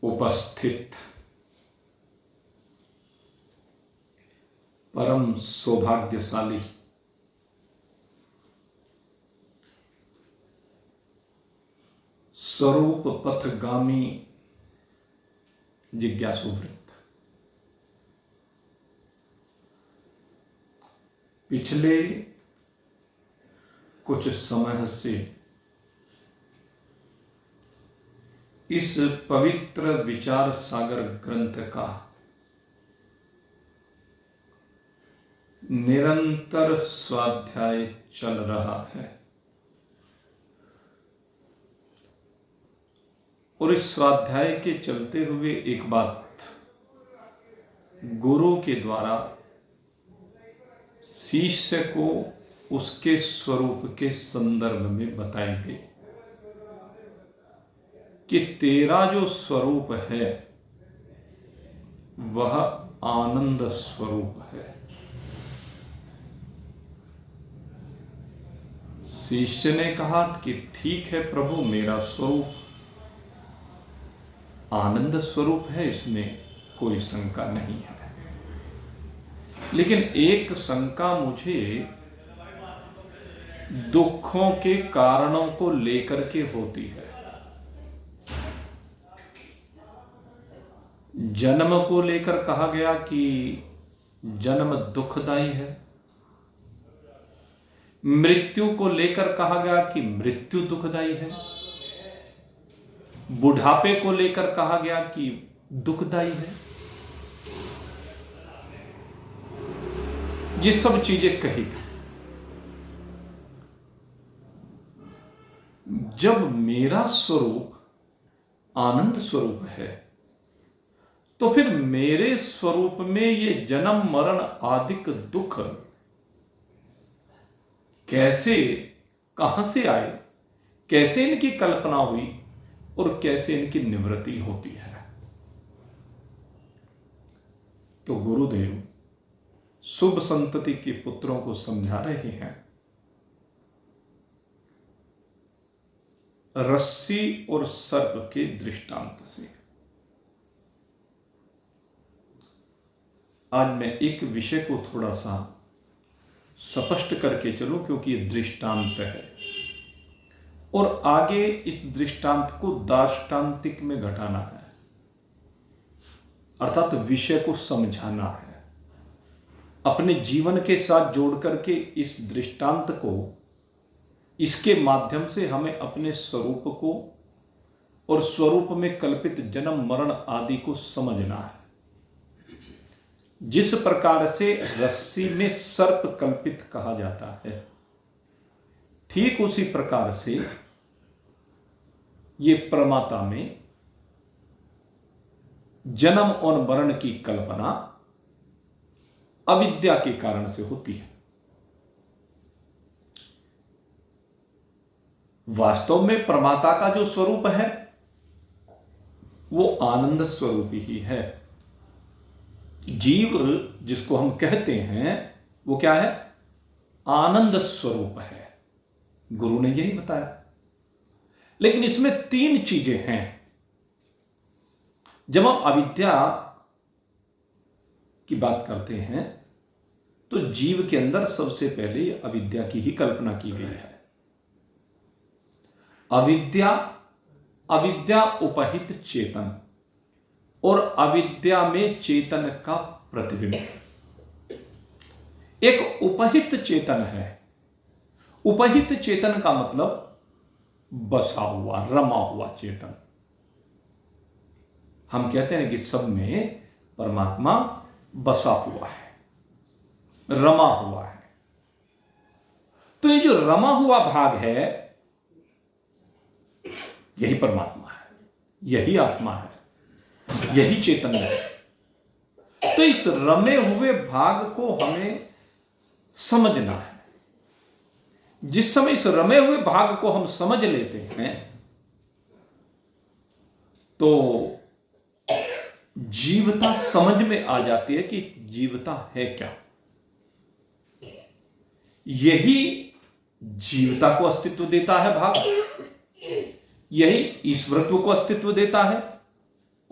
उपस्थित परम सौभाग्यशाली स्वरूप पथगामी जिज्ञासुवृत्त, पिछले कुछ समय से इस पवित्र विचार सागर ग्रंथ का निरंतर स्वाध्याय चल रहा है और इस स्वाध्याय के चलते हुए एक बात गुरु के द्वारा शिष्य को उसके स्वरूप के संदर्भ में बताई गई कि तेरा जो स्वरूप है वह आनंद स्वरूप है। शिष्य ने कहा कि ठीक है प्रभु, मेरा स्वरूप आनंद स्वरूप है, इसमें कोई शंका नहीं है, लेकिन एक शंका मुझे दुखों के कारणों को लेकर के होती है। जन्म को लेकर कहा गया कि जन्म दुखदाई है, मृत्यु को लेकर कहा गया कि मृत्यु दुखदाई है, बुढ़ापे को लेकर कहा गया कि दुखदाई है। ये सब चीजें कही। जब मेरा स्वरूप आनंद स्वरूप है तो फिर मेरे स्वरूप में ये जन्म मरण आदिक दुख कैसे, कहां से आए, कैसे इनकी कल्पना हुई और कैसे इनकी निवृत्ति होती है। तो गुरुदेव शुभ संतति के पुत्रों को समझा रहे हैं रस्सी और सर्प के दृष्टांत से। आज मैं एक विषय को थोड़ा सा स्पष्ट करके चलूं क्योंकि ये दृष्टांत है और आगे इस दृष्टांत को दार्ष्टान्तिक में घटाना है, अर्थात विषय को समझाना है, अपने जीवन के साथ जोड़ करके इस दृष्टांत को, इसके माध्यम से हमें अपने स्वरूप को और स्वरूप में कल्पित जन्म मरण आदि को समझना है। जिस प्रकार से रस्सी में सर्प कल्पित कहा जाता है, ठीक उसी प्रकार से ये प्रमाता में जन्म और मरण की कल्पना अविद्या के कारण से होती है। वास्तव में प्रमाता का जो स्वरूप है वो आनंद स्वरूप ही है। जीव जिसको हम कहते हैं वो क्या है? आनंद स्वरूप है। गुरु ने यही बताया। लेकिन इसमें तीन चीजें हैं। जब हम अविद्या की बात करते हैं तो जीव के अंदर सबसे पहले अविद्या की ही कल्पना की गई है। अविद्या, अविद्या उपहित चेतन और अविद्या में चेतन का प्रतिबिंब। एक उपहित चेतन है। उपहित चेतन का मतलब बसा हुआ, रमा हुआ चेतन। हम कहते हैं कि सब में परमात्मा बसा हुआ है, रमा हुआ है। तो ये जो रमा हुआ भाग है यही परमात्मा है, यही आत्मा है, यही चेतन है। तो इस रमे हुए भाग को हमें समझना है। जिस समय इस रमे हुए भाग को हम समझ लेते हैं तो जीवता समझ में आ जाती है कि जीवता है क्या। यही जीवता को अस्तित्व देता है भाग, यही ईश्वरत्व को अस्तित्व देता है।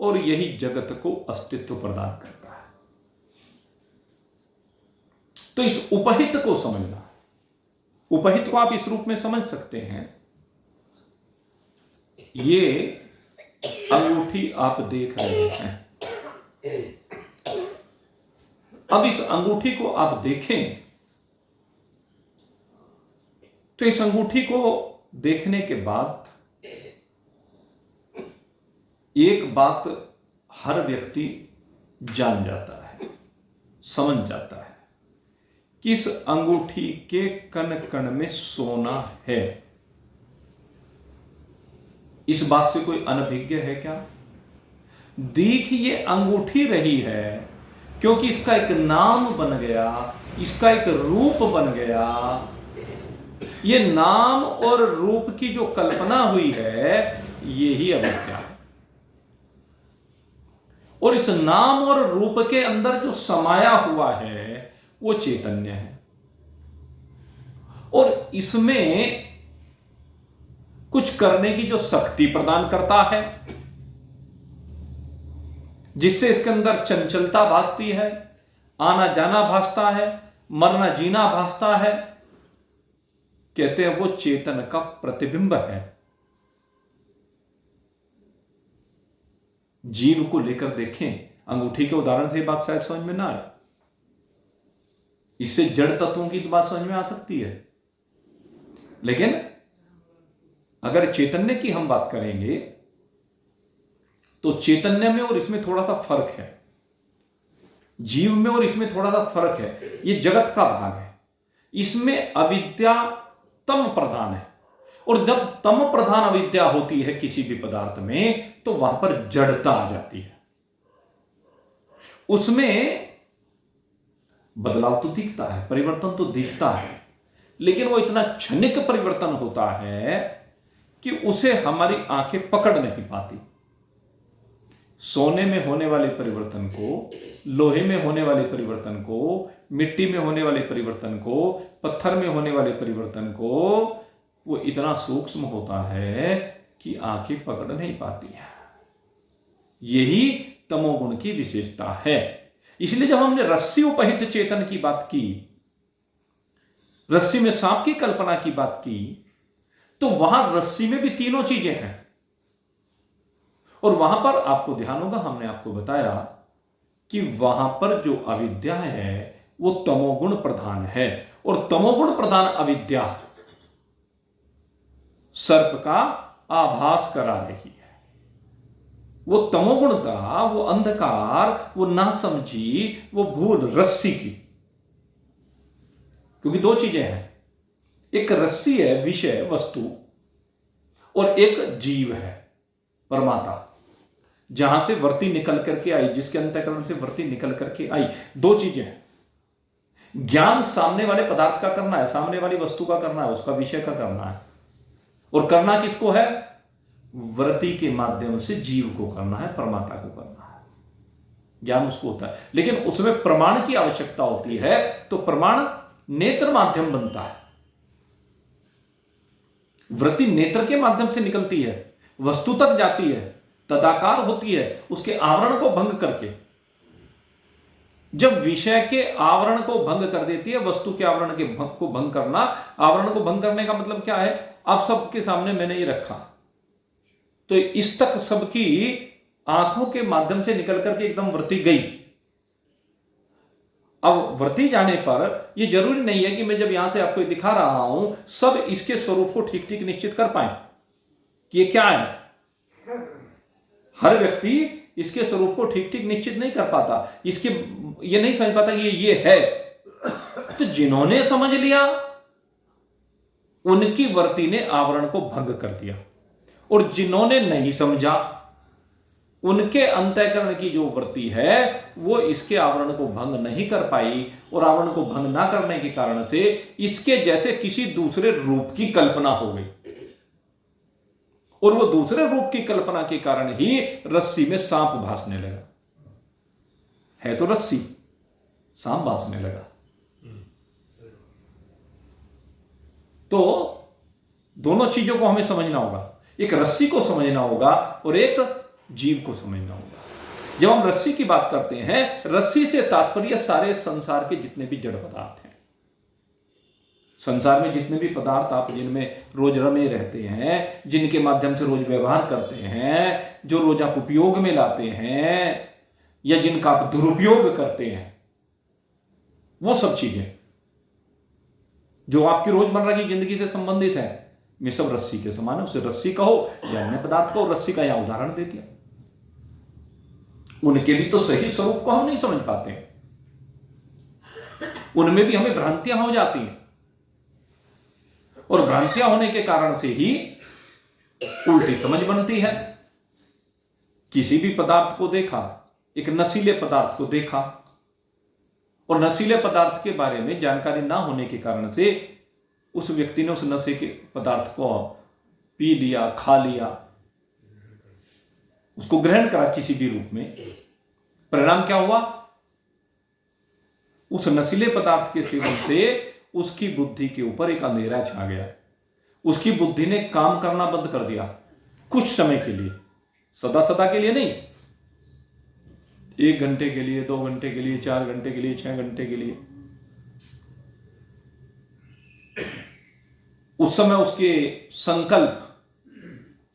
और यही जगत को अस्तित्व प्रदान करता है। तो इस उपहित को समझना, उपहित को आप इस रूप में समझ सकते हैं। ये अंगूठी आप देख रहे हैं, अब इस अंगूठी को आप देखें तो इस अंगूठी को देखने के बाद एक बात हर व्यक्ति जान जाता है, समझ जाता है कि इस अंगूठी के कण कण में सोना है। इस बात से कोई अनभिज्ञ है क्या? देख ये अंगूठी रही है क्योंकि इसका एक नाम बन गया, इसका एक रूप बन गया। ये नाम और रूप की जो कल्पना हुई है यही अविद्या है। और इस नाम और रूप के अंदर जो समाया हुआ है वो चैतन्य है। और इसमें कुछ करने की जो शक्ति प्रदान करता है, जिससे इसके अंदर चंचलता भासती है, आना जाना भासता है, मरना जीना भासता है, कहते हैं वो चेतन का प्रतिबिंब है। जीव को लेकर देखें, अंगूठी के उदाहरण से बात शायद समझ में ना आए, इससे जड़ तत्वों की तो बात समझ में आ सकती है। लेकिन अगर चैतन्य की हम बात करेंगे तो चैतन्य में और इसमें थोड़ा सा फर्क है, जीव में और इसमें थोड़ा सा फर्क है। ये जगत का भाग है, इसमें अविद्या तम प्रधान है। और जब तम प्रधान अविद्या होती है किसी भी पदार्थ में तो वहां पर जड़ता आ जाती है। उसमें बदलाव तो दिखता है, परिवर्तन तो दिखता है, लेकिन वो इतना क्षणिक परिवर्तन होता है कि उसे हमारी आंखें पकड़ नहीं पाती। सोने में होने वाले परिवर्तन को, लोहे में होने वाले परिवर्तन को, मिट्टी में होने वाले परिवर्तन को, पत्थर में होने वाले परिवर्तन को, वो इतना सूक्ष्म होता है कि आंखें पकड़ नहीं पाती है। यही तमोगुण की विशेषता है। इसलिए जब हमने रस्सी उपहित चेतन की बात की, रस्सी में सांप की कल्पना की बात की, तो वहां रस्सी में भी तीनों चीजें हैं। और वहां पर आपको ध्यान होगा, हमने आपको बताया कि वहां पर जो अविद्या है वो तमोगुण प्रधान है। और तमोगुण प्रधान अविद्या सर्प का आभास करा रही है। वो तमोगुणता, वो अंधकार, वो नासमझी, वो भूल रस्सी की। क्योंकि दो चीजें हैं, एक रस्सी है विषय वस्तु, और एक जीव है परमात्मा, जहां से वृत्ति निकल करके आई, जिसके अंतःकरण से वृत्ति निकल करके आई। दो चीजें हैं। ज्ञान सामने वाले पदार्थ का करना है, सामने वाली वस्तु का करना है, उसका विषय का करना है। और करना किसको है? वृत्ति के माध्यम से जीव को करना है, परमात्मा को करना है। ज्ञान उसको होता है, लेकिन उसमें प्रमाण की आवश्यकता होती है। तो प्रमाण नेत्र माध्यम बनता है। वृत्ति नेत्र के माध्यम से निकलती है, वस्तु तक जाती है, तदाकार होती है उसके आवरण को भंग करके। जब विषय के आवरण को भंग कर देती है, वस्तु के आवरण के को भंग करना, आवरण को भंग करने का मतलब क्या है? आप सबके सामने मैंने ये रखा, तो इस तक सबकी आंखों के माध्यम से निकल करके एकदम वृत्ति गई। अब वृत्ति जाने पर यह जरूरी नहीं है कि मैं जब यहां से आपको दिखा रहा हूं सब इसके स्वरूप को ठीक ठीक निश्चित कर पाए कि ये क्या है। हर व्यक्ति इसके स्वरूप को ठीक ठीक निश्चित नहीं कर पाता, इसके ये नहीं समझ पाता कि ये है। तो जिन्होंने समझ लिया उनकी वृत्ति ने आवरण को भंग कर दिया, और जिन्होंने नहीं समझा उनके अंतःकरण की जो वृत्ति है वो इसके आवरण को भंग नहीं कर पाई, और आवरण को भंग ना करने के कारण से इसके जैसे किसी दूसरे रूप की कल्पना हो गई। और वो दूसरे रूप की कल्पना के कारण ही रस्सी में सांप भासने लगा। है तो रस्सी, सांप भासने लगा। तो दोनों चीजों को हमें समझना होगा, एक रस्सी को समझना होगा और एक जीव को समझना होगा। जब हम रस्सी की बात करते हैं, रस्सी से तात्पर्य सारे संसार के जितने भी जड़ पदार्थ हैं, संसार में जितने भी पदार्थ आप जिनमें रोज रमे रहते हैं, जिनके माध्यम से रोज व्यवहार करते हैं, जो रोज आप उपयोग में लाते हैं या जिनका आप दुरुपयोग करते हैं, वो सब चीजें जो आपकी रोजमर्रा की जिंदगी से संबंधित है, ये सब रस्सी के समान है। उसे रस्सी कहो या अन्य पदार्थ कहो, रस्सी का यहां उदाहरण दे दिया। उनके भी तो सही स्वरूप को हम नहीं समझ पाते, उनमें भी हमें भ्रांतियां हो जाती हैं, और भ्रांतियां होने के कारण से ही उल्टी समझ बनती है। किसी भी पदार्थ को देखा, एक नशीले पदार्थ को देखा, और नशीले पदार्थ के बारे में जानकारी ना होने के कारण से उस व्यक्ति ने उस नशे के पदार्थ को पी लिया, खा लिया, उसको ग्रहण करा किसी भी रूप में। परिणाम क्या हुआ? उस नशीले पदार्थ के सेवन से उसकी बुद्धि के ऊपर एक अंधेरा छा गया। उसकी बुद्धि ने काम करना बंद कर दिया, कुछ समय के लिए, सदा सदा के लिए नहीं, 1 घंटे के लिए, 2 घंटे के लिए, 4 घंटे के लिए, 6 घंटे के लिए। उस समय उसके संकल्प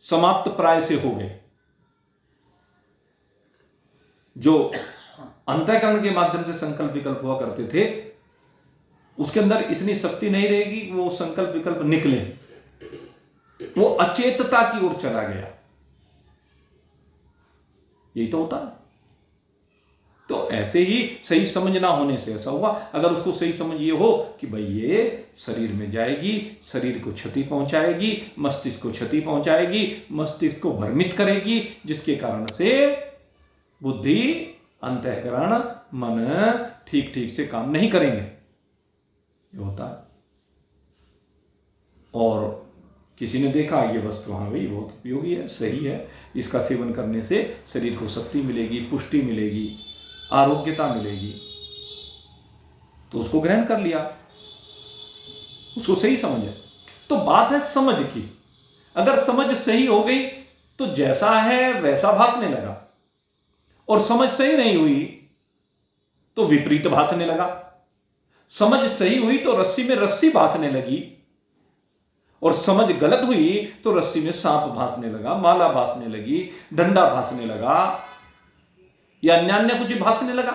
समाप्त प्राय से हो गए। जो अंतःकरण के माध्यम से संकल्प विकल्प हुआ करते थे, उसके अंदर इतनी शक्ति नहीं रहेगी, वो संकल्प विकल्प निकले, वो अचेतता की ओर चला गया। यही तो होता है। तो ऐसे ही सही समझ ना होने से ऐसा हुआ। अगर उसको सही समझ ये हो कि भाई ये शरीर में जाएगी, शरीर को क्षति पहुंचाएगी, मस्तिष्क को क्षति पहुंचाएगी, मस्तिष्क को भ्रमित करेगी, जिसके कारण से बुद्धि, अंतःकरण, मन ठीक ठीक से काम नहीं करेंगे, ये होता है। और किसी ने देखा ये वस्तु, हाँ भाई बहुत उपयोगी है, सही है, इसका सेवन करने से शरीर को शक्ति मिलेगी, पुष्टि मिलेगी, आरोग्यता मिलेगी, तो उसको ग्रहण कर लिया, उसको सही समझे। तो बात है समझ की। अगर समझ सही हो गई तो जैसा है वैसा भासने लगा, और समझ सही नहीं हुई तो विपरीत भासने लगा। समझ सही हुई तो रस्सी में रस्सी भासने लगी, और समझ गलत हुई तो रस्सी में सांप भासने लगा, माला भासने लगी, डंडा भासने लगा, या अन्य कुछ भासने लगा।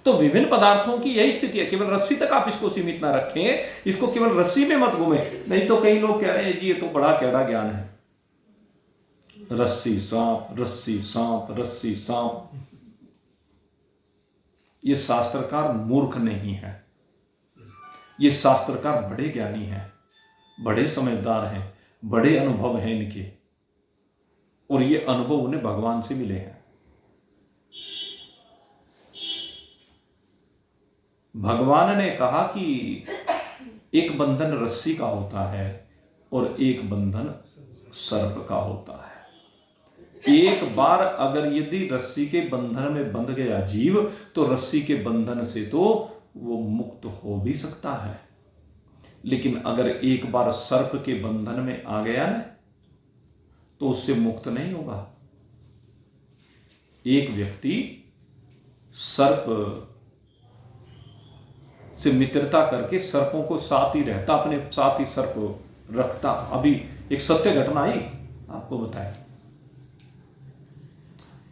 तो विभिन्न पदार्थों की यही स्थिति है। केवल रस्सी तक आप इसको सीमित ना रखें, इसको केवल रस्सी में मत घूमे। नहीं तो कई लोग कह रहे हैं जी ये तो बड़ा कैड़ा ज्ञान है, रस्सी सांप, रस्सी सांप, रस्सी सांप। ये शास्त्रकार मूर्ख नहीं है, ये शास्त्रकार बड़े ज्ञानी हैं, बड़े समझदार हैं, बड़े अनुभव हैं इनके, और ये अनुभव उन्हें भगवान से मिले हैं। भगवान ने कहा कि एक बंधन रस्सी का होता है और एक बंधन सर्प का होता है। एक बार अगर यदि रस्सी के बंधन में बंध गया जीव, तो रस्सी के बंधन से तो वो मुक्त हो भी सकता है, लेकिन अगर एक बार सर्प के बंधन में आ गया ना, तो उससे मुक्त नहीं होगा। एक व्यक्ति सर्प से मित्रता करके सर्पों को साथ ही रहता, अपने साथ ही सर्प रखता। अभी एक सत्य घटना आई, आपको बताया।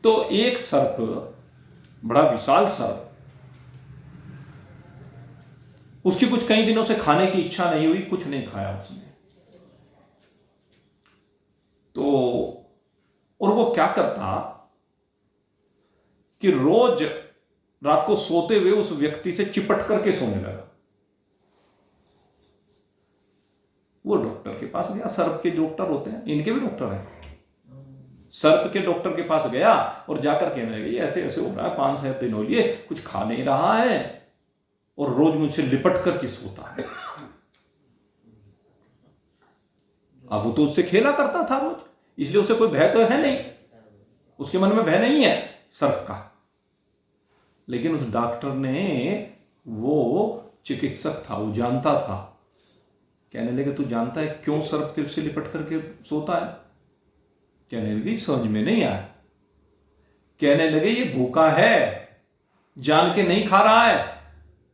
तो एक सर्प, बड़ा विशाल सर्प, उसकी कुछ कई दिनों से खाने की इच्छा नहीं हुई, कुछ नहीं खाया उसने। तो और वो क्या करता कि रोज रात को सोते हुए उस व्यक्ति से चिपट करके सोने लगा। वो डॉक्टर के पास गया, सर्प के डॉक्टर होते हैं, इनके भी डॉक्टर हैं। सर्प के डॉक्टर के पास गया और जाकर कहने लगे ऐसे ऐसे हो रहा है, 5-7 दिन हो लिए, कुछ खा नहीं रहा है और रोज मुझसे लिपट करके सोता है। अब वो तो उससे खेला करता था रोज, इसलिए उसे कोई भय तो है नहीं, उसके मन में भय नहीं है सर्प का। लेकिन उस डॉक्टर ने, वो चिकित्सक था, वो जानता था। कहने लगे तू जानता है क्यों सर्प तेरे से लिपट करके सोता है? कहने लगी समझ में नहीं आया। कहने लगे ये भूखा है, जान के नहीं खा रहा है,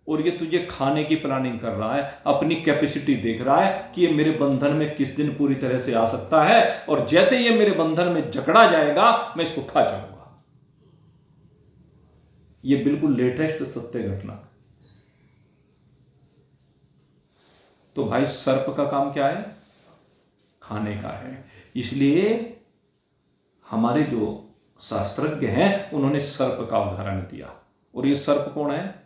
और ये तुझे खाने की प्लानिंग कर रहा है, अपनी कैपेसिटी देख रहा है कि ये मेरे बंधन में किस दिन पूरी तरह से आ सकता है, और जैसे ये मेरे बंधन में जकड़ा जाएगा मैं इसको खा जाऊंगा। ये बिल्कुल लेटेस्ट सत्य घटना। तो भाई सर्प का काम क्या है? खाने का है। इसलिए हमारे जो शास्त्रज्ञ हैं उन्होंने सर्प का उदाहरण दिया। और ये सर्प कौन है?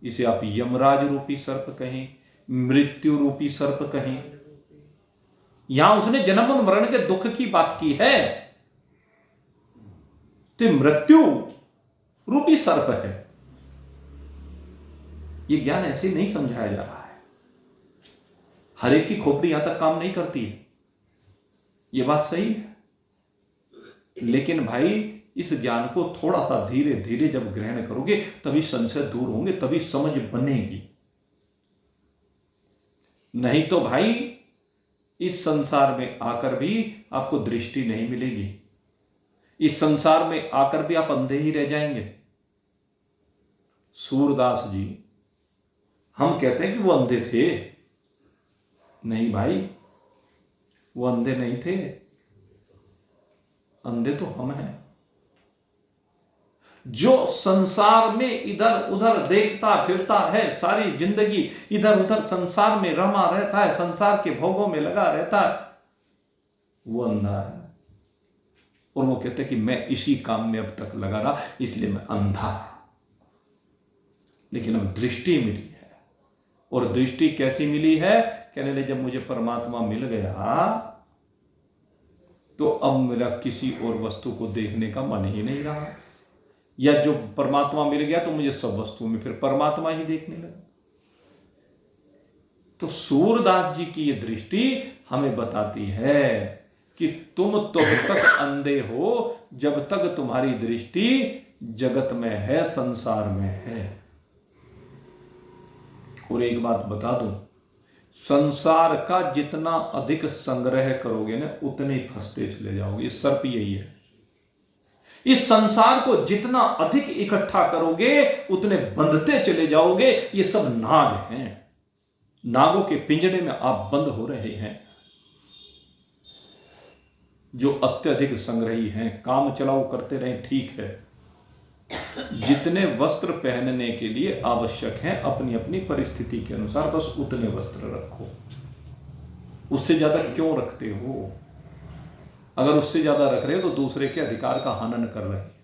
इसे आप यमराज रूपी सर्प कहें, मृत्यु रूपी सर्प कहें। यहां उसने जन्म और मरण के दुख की बात की है, तो मृत्यु रूपी सर्प है। यह ज्ञान ऐसे नहीं समझाया जा रहा है। हर एक की खोपड़ी यहां तक काम नहीं करती, यह बात सही है। लेकिन भाई इस ज्ञान को थोड़ा सा धीरे धीरे जब ग्रहण करोगे तभी संशय दूर होंगे, तभी समझ बनेगी। नहीं तो भाई इस संसार में आकर भी आपको दृष्टि नहीं मिलेगी। इस संसार में आकर भी आप अंधे ही रह जाएंगे। सूरदास जी, हम कहते हैं कि वो अंधे थे। नहीं भाई, वो अंधे नहीं थे, अंधे तो हम हैं। जो संसार में इधर उधर देखता फिरता है, सारी जिंदगी इधर उधर संसार में रमा रहता है, संसार के भोगों में लगा रहता है, वो अंधा है। और वो कहते हैं कि मैं इसी काम में अब तक लगा रहा, इसलिए मैं अंधा। लेकिन अब दृष्टि मिली है। और दृष्टि कैसी मिली है? कहने लगे जब मुझे परमात्मा मिल गया तो अब मेरा किसी और वस्तु को देखने का मन ही नहीं रहा, या जो परमात्मा मिल गया तो मुझे सब वस्तुओं में फिर परमात्मा ही देखने लगा। तो सूरदास जी की यह दृष्टि हमें बताती है कि तुम तब तक अंधे हो जब तक तुम्हारी दृष्टि जगत में है, संसार में है। और एक बात बता दूं, संसार का जितना अधिक संग्रह करोगे ना उतने ही फंसते चले जाओगे। इस सर्प यही है। इस संसार को जितना अधिक इकट्ठा करोगे उतने बंधते चले जाओगे। ये सब नाग हैं। नागों के पिंजरे में आप बंद हो रहे हैं। जो अत्यधिक संग्रही हैं, काम चलाओ करते रहे, ठीक है। जितने वस्त्र पहनने के लिए आवश्यक हैं अपनी अपनी परिस्थिति के अनुसार बस उतने वस्त्र रखो। उससे ज्यादा क्यों रखते हो? अगर उससे ज्यादा रख रहे हो तो दूसरे के अधिकार का हनन कर रहे हैं।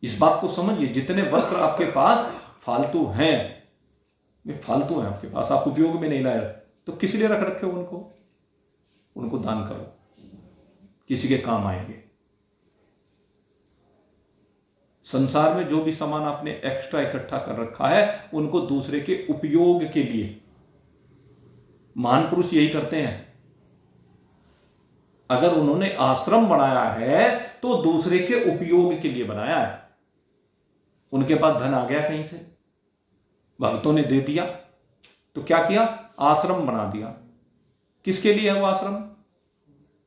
इस बात को समझिए। जितने वस्त्र आपके पास फालतू हैं, वे फालतू हैं आपके पास, आप उपयोग में नहीं लाए, तो किस लिए रख रखे हो उनको? उनको दान करो, किसी के काम आएंगे। संसार में जो भी सामान आपने एक्स्ट्रा इकट्ठा कर रखा है उनको दूसरे के उपयोग के लिए, महान पुरुष यही करते हैं। अगर उन्होंने आश्रम बनाया है तो दूसरे के उपयोग के लिए बनाया है। उनके पास धन आ गया कहीं से, भक्तों ने दे दिया, तो क्या किया? आश्रम बना दिया। किसके लिए है वो आश्रम?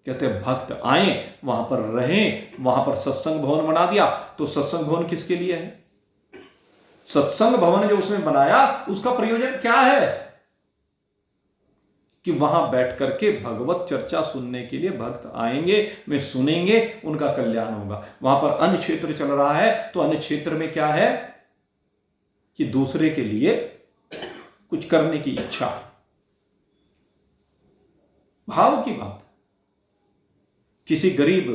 कहते हैं भक्त आए, वहां पर रहें, वहां पर सत्संग भवन बना दिया। तो सत्संग भवन किसके लिए है? सत्संग भवन जो उसने बनाया उसका प्रयोजन क्या है? कि वहां बैठ करके भगवत चर्चा सुनने के लिए भक्त आएंगे, वे सुनेंगे, उनका कल्याण होगा। वहां पर अन्य क्षेत्र चल रहा है तो अन्य क्षेत्र में क्या है कि दूसरे के लिए कुछ करने की इच्छा, भाव की बात। किसी गरीब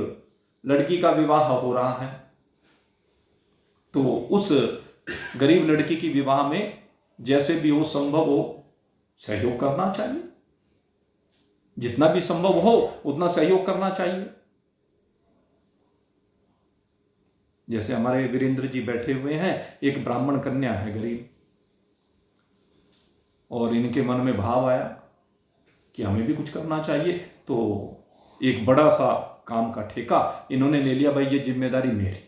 लड़की का विवाह हो रहा है तो उस गरीब लड़की की विवाह में जैसे भी हो संभव हो सहयोग करना चाहिए। जितना भी संभव हो उतना सहयोग करना चाहिए। जैसे हमारे वीरेंद्र जी बैठे हुए हैं, एक ब्राह्मण कन्या है गरीब, और इनके मन में भाव आया कि हमें भी कुछ करना चाहिए, तो एक बड़ा सा काम का ठेका इन्होंने ले लिया। भाई ये जिम्मेदारी मेरी।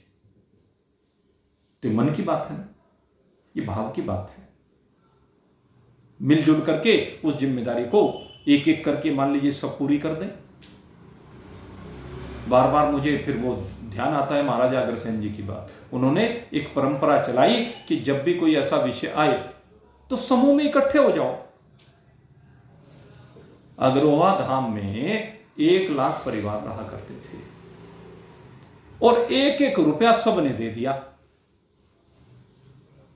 तो मन की बात है ना, ये भाव की बात है। मिलजुल करके उस जिम्मेदारी को एक एक करके मान लीजिए सब पूरी कर दें। बार बार मुझे फिर वो ध्यान आता है महाराजा अग्रसेन जी की बात। उन्होंने एक परंपरा चलाई कि जब भी कोई ऐसा विषय आए तो समूह में इकट्ठे हो जाओ। अग्रोहा धाम में 1 लाख परिवार रहा करते थे और 1-1 रुपया सबने दे दिया।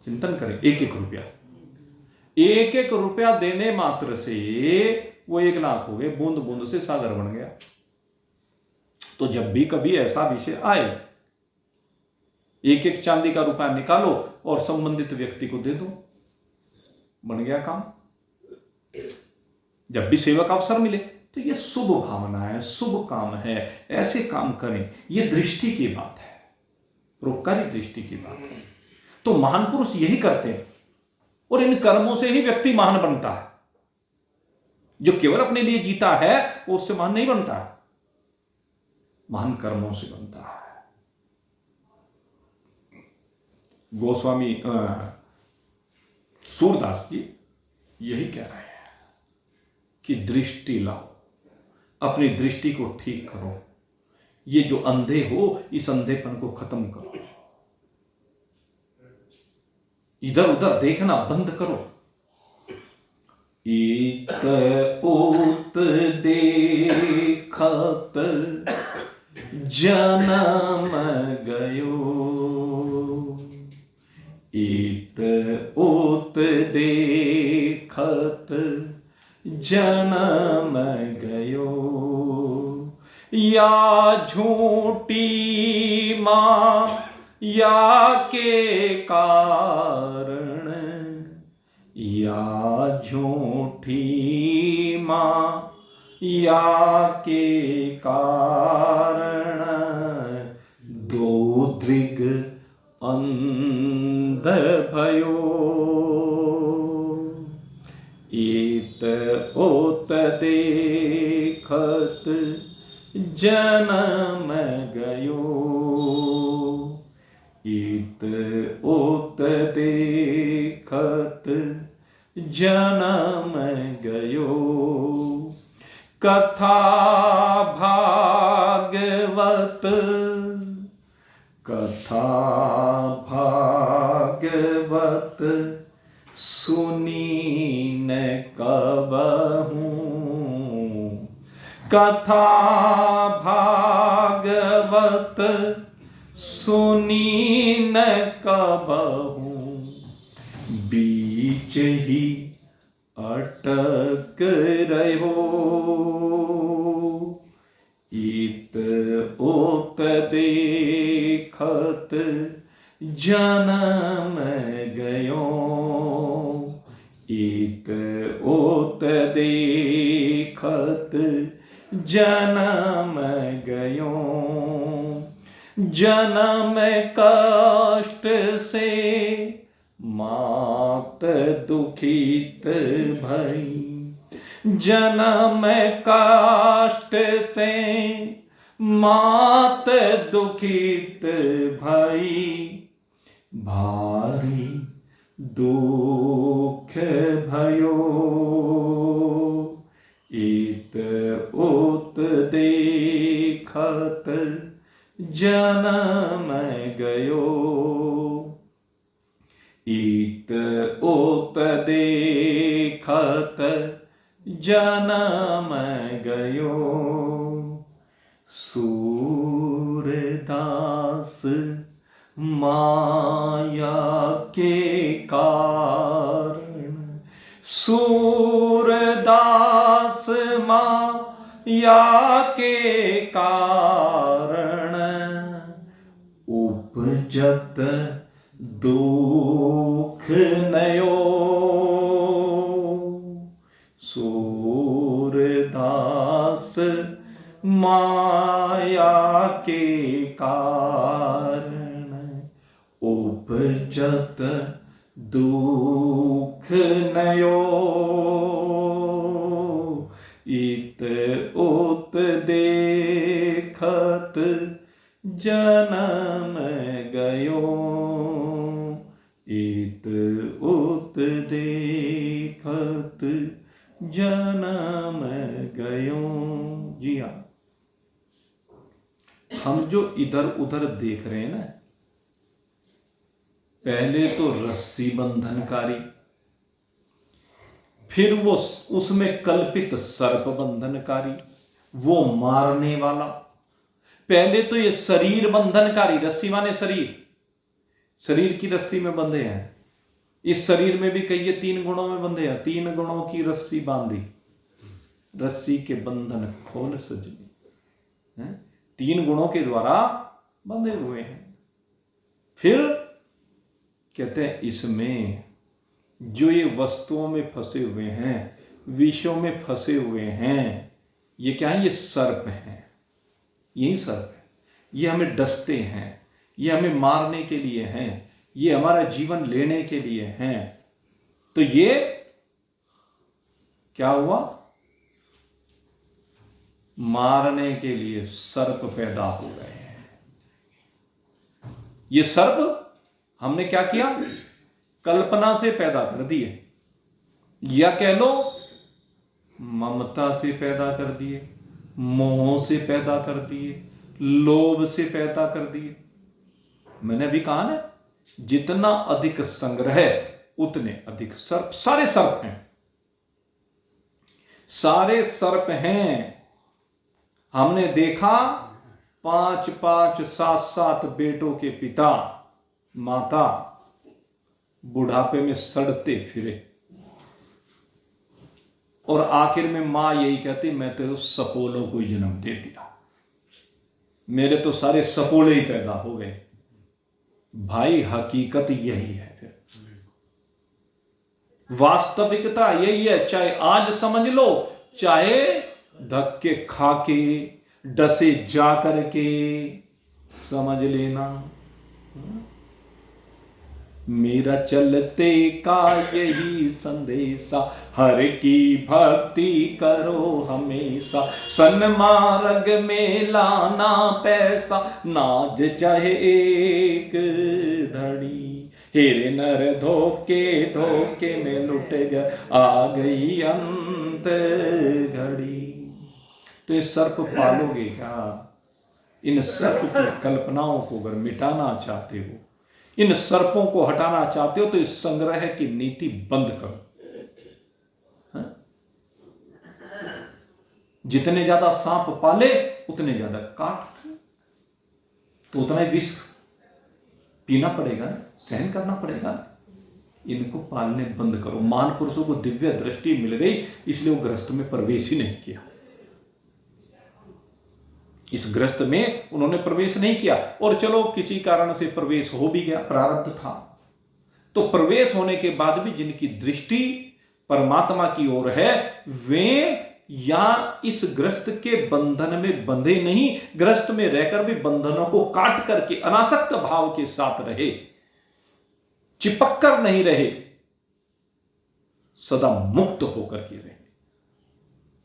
चिंतन करें, 1-1 रुपया, 1-1 रुपया देने मात्र से वो 1 लाख हो गए। बूंद बूंद से सागर बन गया। तो जब भी कभी ऐसा विषय आए, 1-1 चांदी का रुपया निकालो और संबंधित व्यक्ति को दे दो, बन गया काम। जब भी सेवा का अवसर मिले तो ये शुभ भावना है, शुभ काम है, ऐसे काम करें। ये दृष्टि की बात है, परोपकारी दृष्टि की बात है। तो महान पुरुष यही करते हैं और इन कर्मों से ही व्यक्ति महान बनता है। जो केवल अपने लिए जीता है वो उससे महान नहीं बनता, महान कर्मों से बनता है। गोस्वामी सूरदास जी यही कह रहे हैं कि दृष्टि लाओ, अपनी दृष्टि को ठीक करो। ये जो अंधे हो, इस अंधेपन को खत्म करो। इधर उधर देखना बंद करो। इत उत देखत जन्म गयो, इत उत देखत जन्म गयो। या झूठी मां या के कारण, या झूठी मां या के कारण, दो दृग अंध भयो। इत ओत देखत जन्म गयो, इत ओत देखत जन्म गयो। कथा भागवत, कथा भागवत सुनी न कबहूं, कथा भागवत सुनी न कबहूं, बीच ही अटक रहो। इत ओत देखत जन्म गयो, इत ओत देखत जन्म गयो। जन्म कष्ट से मात दुखित भई, जन्म कष्ट ते मात दुखित भई। भारी दुख भयो, इत ओत देखत जन्म गयो, इत ओत देखत जन्म गयो। सूरदास माया के कारण, सूरदास माया के कारण, उपजत दुख नयो। सूरदास माया के कारण, उपजत दुख नयो। इत ओत देखत जन्म गयो, इत ओत देखत जन्म गयो। जी हाँ, हम जो इधर उधर देख रहे हैं ना, पहले तो रस्सी बंधनकारी, फिर वो उसमें कल्पित सर्प बंधनकारी, वो मारने वाला। पहले तो ये शरीर बंधनकारी, रस्सी माने शरीर, शरीर की रस्सी में बंधे हैं। इस शरीर में भी कहिए 3 गुणों में बंधे हैं, 3 गुणों की रस्सी बांधी, रस्सी के बंधन खोल सजनी, 3 गुणों के द्वारा बंधे हुए हैं। फिर कहते हैं इसमें जो ये वस्तुओं में फंसे हुए हैं, विषयों में फंसे हुए हैं, ये क्या है? ये सर्प हैं, यही सर्प है। ये हमें डसते हैं, ये हमें मारने के लिए हैं, ये हमारा जीवन लेने के लिए हैं। तो ये क्या हुआ? मारने के लिए सर्प पैदा हो गए हैं। ये सर्प हमने क्या किया? कल्पना से पैदा कर दिए, या कह लो ममता से पैदा कर दिए, मोह से पैदा कर दिए, लोभ से पैदा कर दिए। मैंने अभी कहा ना, जितना अधिक संग्रह उतने अधिक सर्प। सारे सर्प हैं, सारे सर्प हैं। हमने देखा 5-5, 7-7 बेटों के पिता माता बुढ़ापे में सड़ते फिरे, और आखिर में मां यही कहती, मैं तो सपोलों को ही जन्म दे दिया, मेरे तो सारे सपोले ही पैदा हो गए। भाई हकीकत यही है, फिर वास्तविकता यही है। चाहे आज समझ लो, चाहे धक्के खा के, डसे जा करके समझ लेना। मेरा चलते का यही संदेशा, हर की भक्ति करो हमेशा, सन्मार्ग में लाना पैसा, नाज चाहे एक धड़ी, हेरे नर धोखे धोखे में लुट गए, आ गई अंत घड़ी। तो ये सर्प पालोगे क्या? इन सर्प की कल्पनाओं को अगर मिटाना चाहते हो, इन सर्पों को हटाना चाहते हो, तो इस संग्रह की नीति बंद करो। जितने ज्यादा सांप पाले उतने ज्यादा काट, तो उतना ही विष पीना पड़ेगा ना, सहन करना पड़ेगा ना। इनको पालने बंद करो। महान पुरुषों को दिव्य दृष्टि मिल गई, इसलिए वो गृहस्थ में प्रवेश ही नहीं किया। इस गृहस्थ में उन्होंने प्रवेश नहीं किया, और चलो किसी कारण से प्रवेश हो भी गया, प्रारब्ध था, तो प्रवेश होने के बाद भी जिनकी दृष्टि परमात्मा की ओर है, वे या इस गृहस्थ के बंधन में बंधे नहीं, गृहस्थ में रहकर भी बंधनों को काट करके अनासक्त भाव के साथ रहे, चिपक कर नहीं रहे, सदा मुक्त होकर के रहे।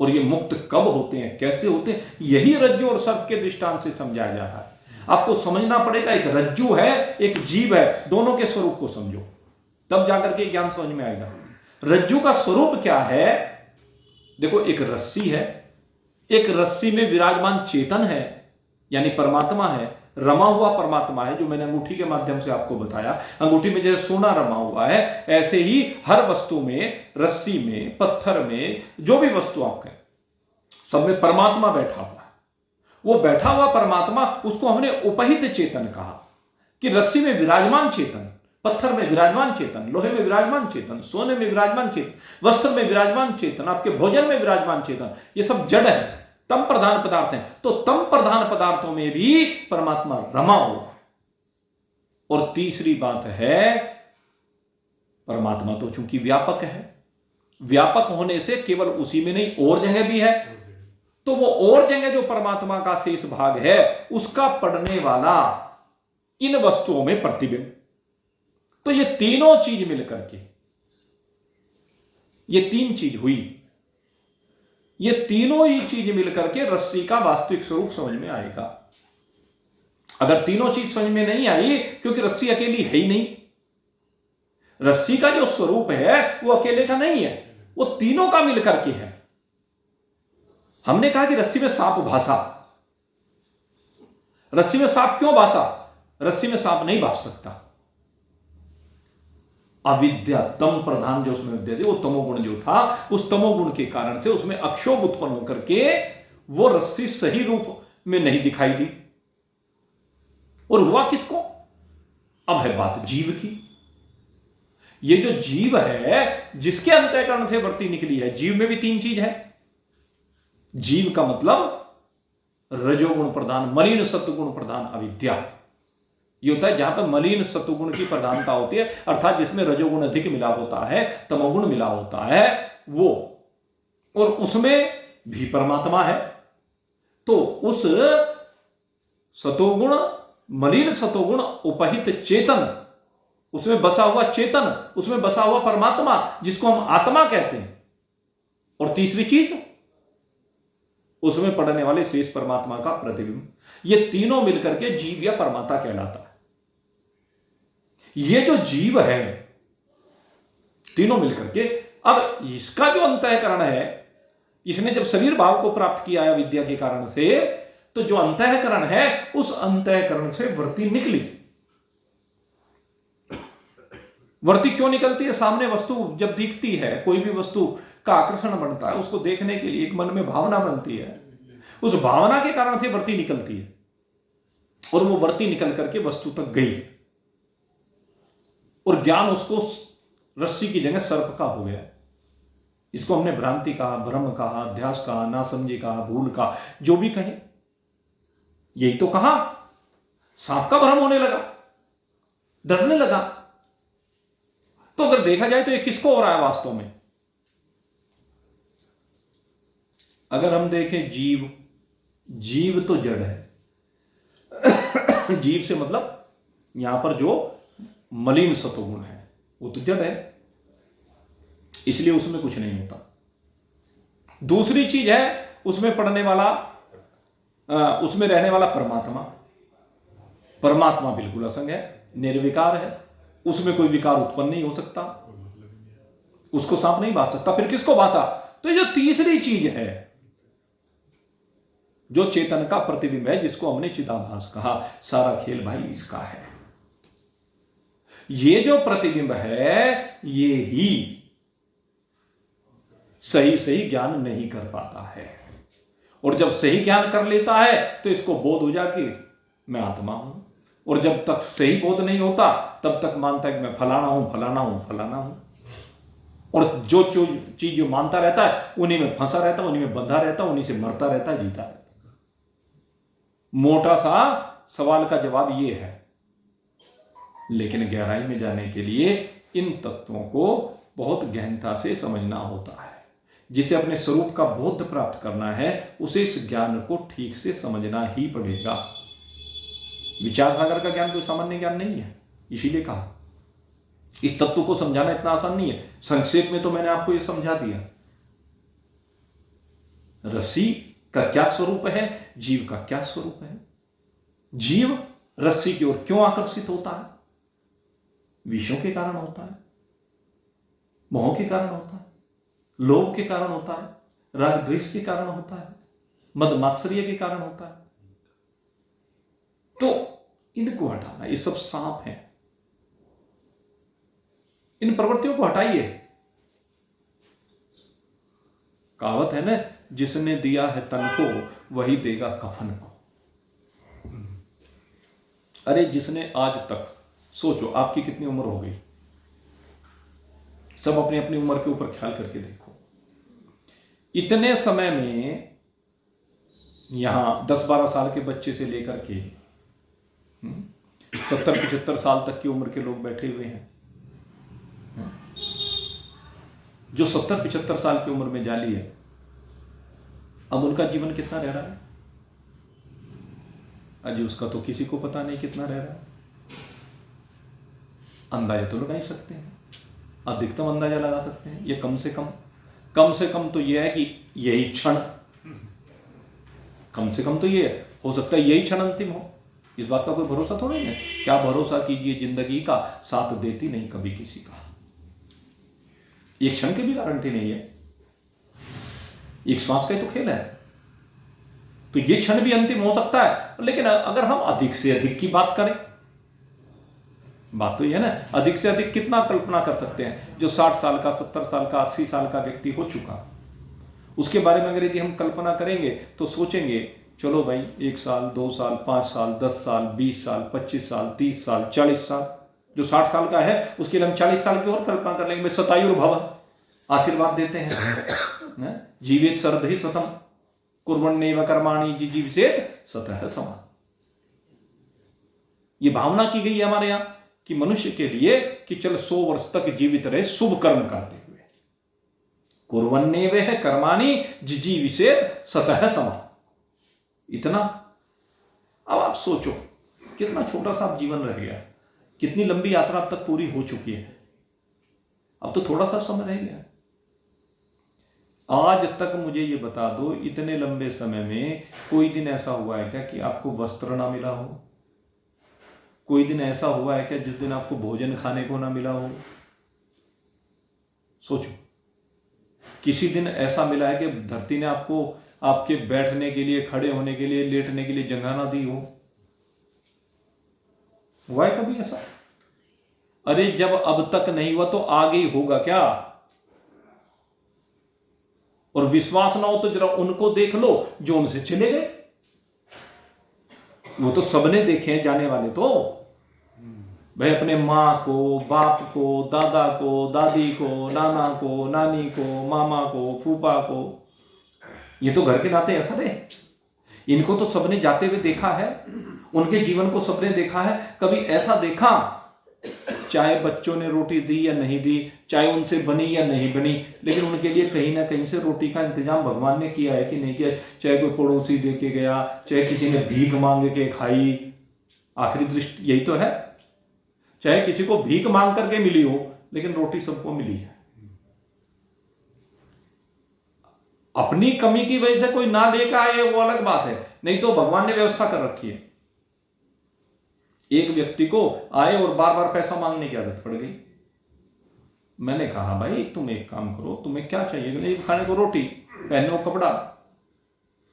और ये मुक्त कब होते हैं, कैसे होते हैं, यही रज्जु और सर्प के दृष्टांत से समझाया जा रहा है। आपको समझना पड़ेगा, एक रज्जु है, एक जीव है, दोनों के स्वरूप को समझो, तब जाकर के ज्ञान समझ में आएगा। रज्जु का स्वरूप क्या है? देखो, एक रस्सी है, एक रस्सी में विराजमान चेतन है, यानी परमात्मा है, रमा हुआ परमात्मा है, जो मैंने अंगूठी के माध्यम से आपको बताया। अंगूठी में जैसे सोना रमा हुआ है, ऐसे ही हर वस्तु में, रस्सी में, पत्थर में, जो भी वस्तु आप कहें, सब में परमात्मा बैठा हुआ है। वो बैठा हुआ परमात्मा, उसको हमने उपहित चेतन कहा, कि रस्सी में विराजमान चेतन, पत्थर में विराजमान चेतन, लोहे में विराजमान चेतन, सोने में विराजमान चेतन, वस्त्र में विराजमान चेतन, आपके भोजन में विराजमान चेतन, ये सब जड़ है, तम प्रधान पदार्थ हैं। तो तम प्रधान पदार्थों में भी परमात्मा रमा हुआ। और तीसरी बात है, परमात्मा तो चूंकि व्यापक है, व्यापक होने से केवल उसी में नहीं, और जगह भी है, तो वो और जगह जो परमात्मा का शेष भाग है, उसका पड़ने वाला इन वस्तुओं में प्रतिबिंब। तो ये तीनों चीज मिलकर के, ये 3 चीज हुई, ये तीनों ही चीज मिलकर के रस्सी का वास्तविक स्वरूप समझ में आएगा। अगर तीनों चीज समझ में नहीं आई, क्योंकि रस्सी अकेली है ही नहीं, रस्सी का जो स्वरूप है वो अकेले का नहीं है, वो तीनों का मिलकर के है। हमने कहा कि रस्सी में सांप भाषा, रस्सी में सांप क्यों बासा? रस्सी में सांप नहीं बास सकता। अविद्या, तम प्रधान जो उसमें विद्या थी, वो तमोगुण जो था, उस तमोगुण के कारण से उसमें अक्षोभ उत्पन्न होकर के वो रस्सी सही रूप में नहीं दिखाई दी। और हुआ किसको? अब है बात जीव की। ये जो जीव है, जिसके अंतःकरण से वृत्ति निकली है, जीव में भी 3 चीज है। जीव का मतलब रजोगुण प्रधान, मलिन सत्वगुण प्रधान अविद्या। ये होता है जहां पर मलिन सत्वगुण की प्रधानता होती है, अर्थात जिसमें रजोगुण अधिक मिला होता है, तमोगुण मिला होता है वो, और उसमें भी परमात्मा है। तो उस सतोगुण, मलिन सतोगुण उपहित चेतन, उसमें बसा हुआ चेतन, उसमें बसा हुआ परमात्मा, जिसको हम आत्मा कहते हैं। और तीसरी चीज, उसमें पड़ने वाले शेष परमात्मा का प्रतिबिंब। ये तीनों मिलकर के जीव या परमात्मा कहलाता है। ये जो जीव है, तीनों मिलकर के, अब इसका जो अंतःकरण है, इसने जब शरीर भाव को प्राप्त किया है विद्या के कारण से, तो जो अंतःकरण है, उस अंतःकरण से वृत्ति निकली। वृत्ति क्यों निकलती है? सामने वस्तु जब दिखती है, कोई भी वस्तु का आकर्षण बनता है, उसको देखने के लिए एक मन में भावना बनती है, उस भावना के कारण से वृत्ति निकलती है, और वो वृत्ति निकल करके वस्तु तक गई, और ज्ञान उसको रस्सी की जगह सर्प का हो गया। इसको हमने भ्रांति कहा, भ्रम कहा, अध्यास कहा, नासमझी कहा, भूल कहा, जो भी कहें, यही तो कहा। सांप का भ्रम होने लगा, डरने लगा। तो अगर देखा जाए तो ये किसको हो रहा है वास्तव में? अगर हम देखें जीव, जीव तो जड़ है। जीव से मतलब यहां पर जो मलिन सतोगुण है वो तो जड़ है, इसलिए उसमें कुछ नहीं होता। दूसरी चीज है उसमें पड़ने वाला, उसमें रहने वाला परमात्मा। परमात्मा बिल्कुल असंग है, निर्विकार है, उसमें कोई विकार उत्पन्न नहीं हो सकता, उसको सांप नहीं बांध सकता। फिर किसको बांधा? तो ये जो तीसरी चीज है, जो चेतन का प्रतिबिंब है, जिसको हमने चिदाभास कहा, सारा खेल भाई इसका है। ये जो प्रतिबिंब है, ये ही सही सही ज्ञान नहीं कर पाता है, और जब सही ज्ञान कर लेता है तो इसको बोध हो जाके मैं आत्मा हूं, और जब तक सही बोध नहीं होता तब तक मानता है कि मैं फलाना हूं, फलाना हूं, फलाना हूं। और जो चीज जो मानता रहता है उन्हीं में फंसा रहता है, उन्हीं में बंधा रहता है, उन्हीं से मरता रहता है, जीता रहता है। मोटा सा सवाल का जवाब ये है। लेकिन गहराई में जाने के लिए इन तत्वों को बहुत गहनता से समझना होता है। जिसे अपने स्वरूप का बोध प्राप्त करना है, उसे इस ज्ञान को ठीक से समझना ही पड़ेगा। विचार सागर का ज्ञान कोई सामान्य ज्ञान नहीं है, इसीलिए कहा इस तत्व को समझाना इतना आसान नहीं है। संक्षेप में तो मैंने आपको यह समझा दिया। रस्सी का क्या स्वरूप है, जीव का क्या स्वरूप है। जीव रस्सी की ओर क्यों आकर्षित होता है? विषयों के कारण होता है, मोह के कारण होता है, लोभ के कारण होता है, राग द्वेष के कारण होता है, मद मात्सर्य के कारण होता है। तो इनको हटाना, ये सब सांप हैं, इन प्रवृत्तियों को हटाइए। कहावत है ना, जिसने दिया है तन को वही देगा कफन को। अरे जिसने आज तक, सोचो आपकी कितनी उम्र हो गई, सब अपनी अपनी उम्र के ऊपर ख्याल करके देखो। इतने समय में यहां 10-12 साल के बच्चे से लेकर के 70-75 साल तक की उम्र के लोग बैठे हुए हैं। जो 70-75 साल की उम्र में जाली है, अब उनका जीवन कितना रह रहा है? अजी उसका तो किसी को पता नहीं कितना रह रहा है। अंदाजा तो लगा ही सकते हैं, अधिकतम अंदाजा लगा सकते हैं। ये कम से कम तो यह है कि यही क्षण, कम से कम तो ये हो सकता है यही क्षण अंतिम हो। इस बात का कोई भरोसा थोड़ी है। क्या भरोसा कीजिए, जिंदगी का साथ देती नहीं कभी किसी का। एक क्षण की भी गारंटी नहीं है, एक श्वास का ही तो खेल है। तो ये क्षण भी अंतिम हो सकता है। लेकिन अगर हम अधिक से अधिक की बात करें, बात तो ये है ना, अधिक से अधिक कितना कल्पना कर सकते हैं। जो 60 साल का, 70 साल का, 80 साल का व्यक्ति हो चुका, उसके बारे में अगर यदि हम कल्पना करेंगे तो सोचेंगे चलो भाई 1 साल, 2 साल, 5 साल, 10 साल, 20 साल, 25 साल, 30 साल, 40 साल, जो 60 साल का है उसके लिए हम 40 साल की और कल्पना कर लेंगे। शतायुर्भव आशीर्वाद देते हैं। जीवेत शरधि शतम कुर्वन्नेव कर्माणि जिजीविषेत शतः समा। ये भावना की गई है हमारे यहां कि मनुष्य के लिए कि चल 100 वर्ष तक जीवित रहे शुभ कर्म करते हुए। कुर्वन्नेव कर्माणि जिजीविषेत शतः समा। इतना। अब आप सोचो कितना छोटा सा जीवन रह गया, कितनी लंबी यात्रा अब तक पूरी हो चुकी है, अब तो थोड़ा सा समय रह गया। आज तक मुझे ये बता दो, इतने लंबे समय में कोई दिन ऐसा हुआ है क्या कि आपको वस्त्र ना मिला हो? कोई दिन ऐसा हुआ है क्या जिस दिन आपको भोजन खाने को ना मिला हो? सोचो, किसी दिन ऐसा मिला है कि धरती ने आपको आपके बैठने के लिए, खड़े होने के लिए, लेटने के लिए जगह ना दी हो? हुआ है कभी ऐसा? अरे जब अब तक नहीं हुआ तो आगे ही होगा क्या? और विश्वास ना हो तो जरा उनको देख लो जो उनसे चले गए। वो तो सबने देखे हैं जाने वाले तो। भाई अपने माँ को, बाप को, दादा को, दादी को, नाना को, नानी को, मामा को, फूफा को, ये तो घर के नाते हैं सारे। इनको तो सबने जाते हुए देखा है, उनके जीवन को सबने देखा है। कभी ऐसा देखा, चाहे बच्चों ने रोटी दी या नहीं दी, चाहे उनसे बनी या नहीं बनी, लेकिन उनके लिए कहीं ना कहीं से रोटी का इंतजाम भगवान ने किया है कि नहीं किया? चाहे कोई पड़ोसी दे के गया, चाहे किसी ने भीख मांग के खाई, आखिरी दृष्टि यही तो है। चाहे किसी को भीख मांग करके मिली हो, लेकिन रोटी सबको मिली है। अपनी कमी की वजह से कोई ना लेकर आए वो अलग बात है, नहीं तो भगवान ने व्यवस्था कर रखी है। एक व्यक्ति को आए और बार बार पैसा मांगने की आदत पड़ गई। मैंने कहा भाई तुम एक काम करो, तुम्हें क्या चाहिए? खाने को रोटी, पहनने को कपड़ा।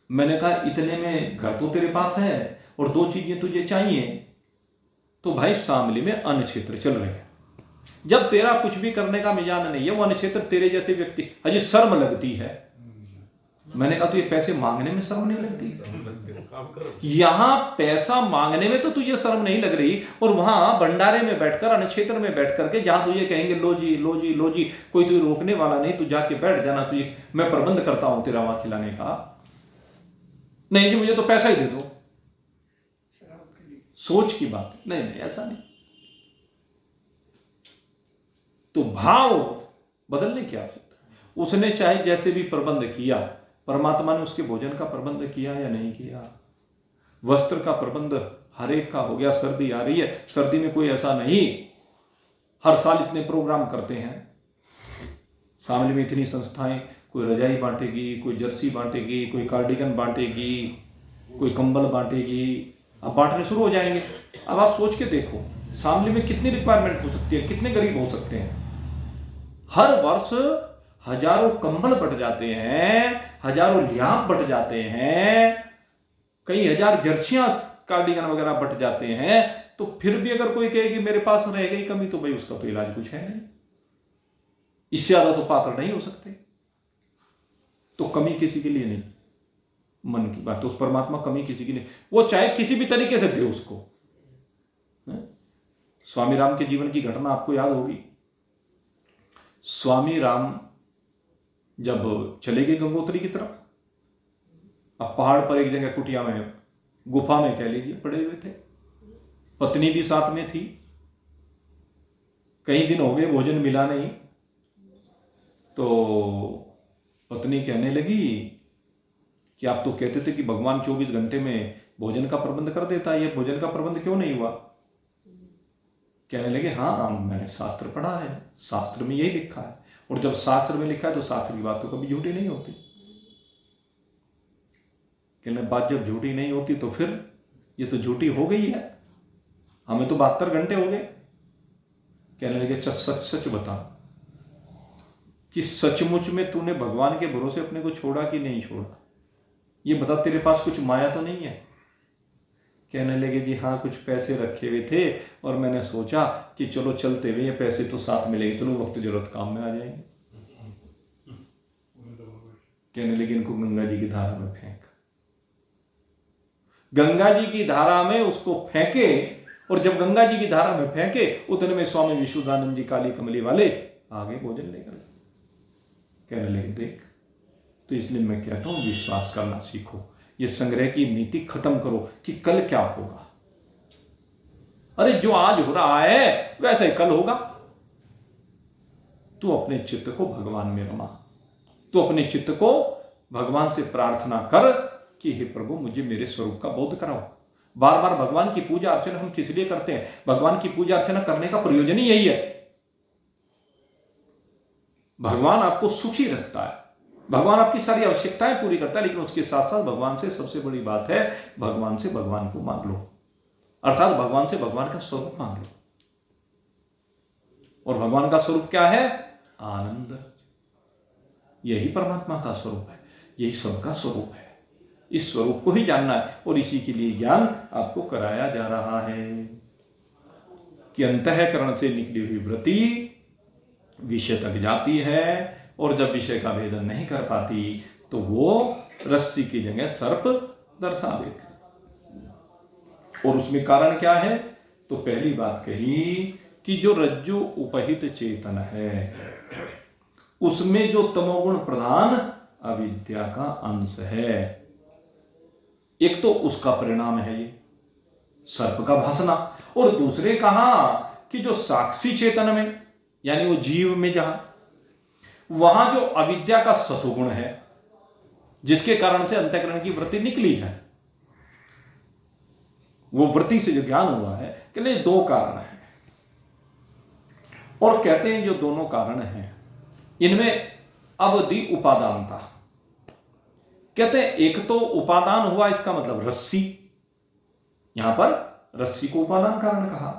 मैंने कहा इतने में घर तो तेरे पास है और 2 चीजें तुझे चाहिए, तो भाई शामली में अन्न क्षेत्र चल रहे हैं। जब तेरा कुछ भी करने का मिजान नहीं है, वो अन्न क्षेत्र तेरे जैसे व्यक्ति, अजी शर्म लगती है। मैंने कहा तो ये पैसे मांगने में शर्म नहीं लगती? यहां पैसा मांगने में तो तुझे शर्म नहीं लग रही, और वहां भंडारे में बैठकर, अन्न क्षेत्र में बैठ करके, जहां तुझे कहेंगे लो जी लो जी लो जी, कोई तुझे रोकने वाला नहीं, तू जाके बैठ जाना, तुझे मैं प्रबंध करता हूं तेरा वहां खिलाने का। नहीं जी मुझे तो पैसा ही दे दो। सोच की बात है। नहीं नहीं ऐसा नहीं। तो भाव बदलने की आवश्यकता। उसने चाहे जैसे भी प्रबंध किया, परमात्मा ने उसके भोजन का प्रबंध किया या नहीं किया? वस्त्र का प्रबंध हर एक का हो गया। सर्दी आ रही है, सर्दी में कोई ऐसा नहीं, हर साल इतने प्रोग्राम करते हैं। शामिल में इतनी संस्थाएं, कोई रजाई बांटेगी, कोई जर्सी बांटेगी, कोई कार्डिगन बांटेगी, कोई कंबल बांटेगी। अब बांटने शुरू हो जाएंगे। अब आप सोच के देखो शामली में कितनी रिक्वायरमेंट हो सकती है, कितने गरीब हो सकते हैं। हर वर्ष हजारों कंबल बट जाते हैं, हजारों लिहाफ बट जाते हैं, कई हजार जर्सियां, कार्डिगन वगैरह बट जाते हैं। तो फिर भी अगर कोई कहे कि मेरे पास रह गई कमी, तो भाई उसका तो इलाज कुछ है नहीं। इससे ज्यादा तो पात्र नहीं हो सकते। तो कमी किसी के लिए नहीं, मन की बात। तो उस परमात्मा कमी किसी की नहीं, वो चाहे किसी भी तरीके से दे उसको। स्वामी राम के जीवन की घटना आपको याद होगी। स्वामी राम जब चले गए गंगोत्री की तरफ, अब पहाड़ पर एक जगह कुटिया में, गुफा में कह लीजिए, पड़े हुए थे। पत्नी भी साथ में थी। कई दिन हो गए भोजन मिला नहीं, तो पत्नी कहने लगी कि आप तो कहते थे कि भगवान 24 घंटे में भोजन का प्रबंध कर देता है, ये भोजन का प्रबंध क्यों नहीं हुआ? कहने लगे हाँ राम, मैंने शास्त्र पढ़ा है, शास्त्र में यही लिखा है, और जब शास्त्र में लिखा है तो शास्त्र की बात तो कभी झूठी नहीं होती। कहने बात जब झूठी नहीं होती तो फिर ये तो झूठी हो गई है, हमें तो 72 घंटे हो गए। कहने लगे सच सच बता कि सचमुच में तूने भगवान के भरोसे अपने को छोड़ा कि नहीं छोड़ा? ये बता तेरे पास कुछ माया तो नहीं है? कहने लगे जी हाँ, कुछ पैसे रखे हुए थे और मैंने सोचा कि चलो चलते हुए ये पैसे तो साथ मिलेंगे, तो वक्त जरूरत काम में आ जाएंगे। कहने लगे इनको गंगा जी की धारा में फेंक। गंगा जी की धारा में उसको फेंके, और जब गंगा जी की धारा में फेंके उतने में स्वामी विशुद्धानंद जी काली कमली वाले आगे भोजन लेकर। कहने लगे देख, तो इसलिए मैं कहता हूं विश्वास करना सीखो, ये संग्रह की नीति खत्म करो कि कल क्या होगा। अरे जो आज हो रहा है वैसा ही कल होगा। तू अपने चित्त को भगवान में रमा, तू अपने चित्त को भगवान से प्रार्थना कर कि हे प्रभु मुझे मेरे स्वरूप का बोध कराओ। बार बार भगवान की पूजा अर्चना हम किस लिए करते हैं? भगवान की पूजा अर्चना करने का प्रयोजन ही यही है। भगवान आपको सुखी रखता है, भगवान आपकी सारी आवश्यकताएं पूरी करता है, लेकिन उसके साथ साथ भगवान से सबसे बड़ी बात है, भगवान से भगवान को मांग लो, अर्थात भगवान से भगवान का स्वरूप मांग लो। और भगवान का स्वरूप क्या है? आनंद। यही परमात्मा का स्वरूप है, यही सबका स्वरूप है। इस स्वरूप को ही जानना है, और इसी के लिए ज्ञान आपको कराया जा रहा है कि अंतःकरण से निकली हुई वृत्ति विषय तक जाती है, और जब विषय का भेदन नहीं कर पाती तो वो रस्सी की जगह सर्प दर्शा देती। और उसमें कारण क्या है? तो पहली बात कही कि जो रज्जु उपहित चेतन है उसमें जो तमोगुण प्रधान अविद्या का अंश है, एक तो उसका परिणाम है ये सर्प का भासना, और दूसरे कहा कि जो साक्षी चेतन में यानी वो जीव में जहां वहां जो अविद्या का सतोगुण है जिसके कारण से अंतःकरण की वृत्ति निकली है, वो वृत्ति से जो ज्ञान हुआ है, कि नहीं दो कारण है। और कहते हैं जो दोनों कारण हैं इनमें अवधि उपादानता। कहते हैं एक तो उपादान हुआ, इसका मतलब रस्सी, यहां पर रस्सी को उपादान कारण कहा।